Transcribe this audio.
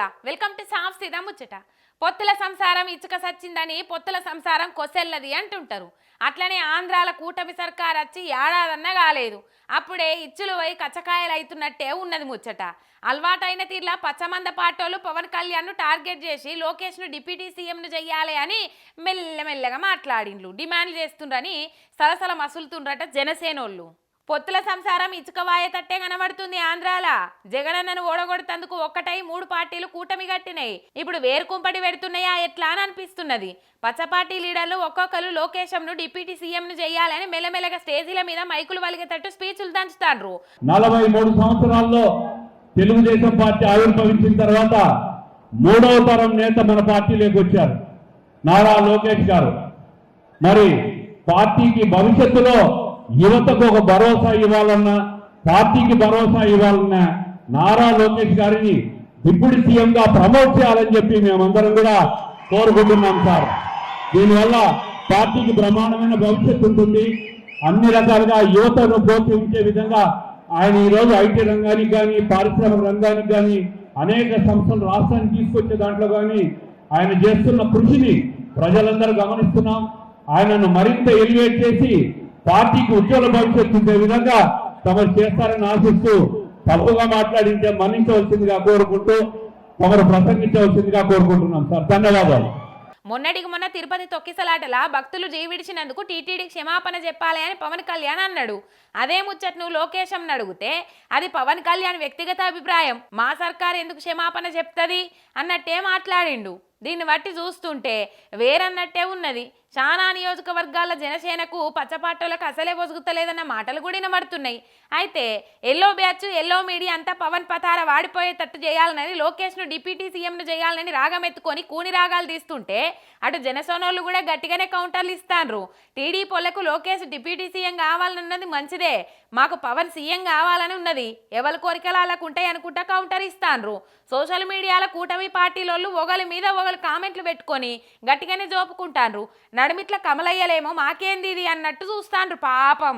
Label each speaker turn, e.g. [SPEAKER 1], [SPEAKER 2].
[SPEAKER 1] నమస్తేలా welcome to సాఫ్ సీదా ముచ్చట. పొత్తుల సంసారం ఇచ్చుక సచ్చిందని పొత్తుల సంసారం కొసెల్లది అంటుంటారు. అట్లనే ఆంధ్రాల కూటమి సర్కార్ వచ్చి ఏడాదన్న కాలేదు, అప్పుడే ఇచ్చులు పోయి కచ్చకాయలు అవుతున్నట్టే ఉన్నది ముచ్చట. అలవాటైన తీర్లా పచ్చమంద పాటోలు పవన్ కళ్యాణ్ను టార్గెట్ చేసి లోకేష్ను డిప్యూటీ సీఎంను చెయ్యాలి అని మెల్లమెల్లగా మాట్లాడిండ్లు, డిమాండ్లు చేస్తుండ్రని సలసల మసులుతుండ్రట జనసేనోళ్ళు. పొత్తుల సంసారం ఇచ్చుకవాయ తట్టే కనబడుతుంది ఆంధ్రాల. జగనన్నను ఓడగొడుతందుకు ఒక్కటై 3 పార్టీలు కూటమి కట్టినాయి. ఇప్పుడు వేరుకుంపటి పెడుతున్నాయా ఎట్లా అని అనిపిస్తున్నది. పచ్చపార్టీ లీడర్లు ఒక్కొక్కరు లోకేశంను డిప్యూటీ సీఎంను చేయాలని మెల్లమెల్లగా స్టేజీల మీద మైకులు వలిగేటట్టు స్పీచ్లు దంచుతాండ్రు.
[SPEAKER 2] 43 సంవత్సరాల్లో తెలుగుదేశం పార్టీ ఆవిర్భవించిన తర్వాత 3వ తరం నేత మన పార్టీలోకి వచ్చారు, నారా లోకేష్ గారు. మరి పార్టీకి భవిష్యత్తులో యువతకు ఒక భరోసా ఇవ్వాలన్నా, పార్టీకి భరోసా ఇవ్వాలన్నా నారా లోకేష్ గారిని డిప్యూటీ సీఎం గా ప్రమోట్ చేయాలని చెప్పి మేమందరం కూడా కోరుకుంటున్నాం సార్. దీనివల్ల పార్టీకి బ్రహ్మాండమైన భవిష్యత్తు ఉంటుంది. అన్ని రకాలుగా యువతను ప్రోత్సహించే విధంగా ఆయన ఈరోజు ఐటీ రంగానికి కానీ, పారిశ్రామిక రంగానికి కానీ, అనేక సంస్థలు రాష్ట్రానికి తీసుకొచ్చే దాంట్లో కానీ ఆయన చేస్తున్న కృషిని ప్రజలందరూ గమనిస్తున్నాం. ఆయనను మరింత ఎలివేట్ చేసి పార్టీకి ఉజ్వల భవిష్యత్తు ఉండే విధంగా తమరు చేస్తారని ఆశిస్తూ తప్పుగా మాట్లాడింటే మన్నించవలసిందిగా కోరుకుంటూ తమరు ప్రసంగించవలసిందిగా కోరుకుంటున్నాం సార్. ధన్యవాదాలు.
[SPEAKER 1] మొన్నటికి మొన్న తిరుపతి తొక్కిసలాటలా భక్తులు జీవిడిచినందుకు టీటీడీకి క్షమాపణ చెప్పాలి అని పవన్ కళ్యాణ్ అన్నాడు. అదే ముచ్చట్ను లోకేశం అడిగితే అది పవన్ కళ్యాణ్ వ్యక్తిగత అభిప్రాయం, మా సర్కార్ ఎందుకు క్షమాపణ చెప్తుంది అన్నట్టే మాట్లాడిండు. దీన్ని బట్టి చూస్తుంటే వేరన్నట్టే ఉన్నది. చాలా నియోజకవర్గాల జనసేనకు పచ్చపాటోలకు అసలే పొసుగుతలేదన్న మాటలు కూడా వినబడుతున్నాయి. అయితే ఎల్లో బ్యాచ్ ఎల్లో మీడియా అంతా పవన్ పతార వాడిపోయేటట్టు చేయాలని లోకేష్ను డిప్యూటీ సీఎంను చేయాలని రాగం ఎత్తుకొని కూని రాగాలు తీస్తుంటే అటు జనసేనోళ్ళు కూడా గట్టిగానే కౌంటర్లు ఇస్తాండ్రు. టీడీపీలకు లోకేష్ డిప్యూటీ సీఎం కావాలన్నది మంచిదే, మాకు పవన్ సీఎం కావాలని ఉన్నది, ఎవరి కోరికలు వాళ్ళకు ఉంటాయి అనుకుంటా కౌంటర్ ఇస్తాండ్రు. సోషల్ మీడియాలో కూటమి పార్టీలోళ్ళు ఒకరి మీద ఒకరు కామెంట్లు పెట్టుకొని గట్టిగానే జోపుకుంటాండ్రు. నడిమిట్ల కమలయ్యలేమో మాకేంది ఇది అన్నట్టు చూస్తాండ్రు పాపం.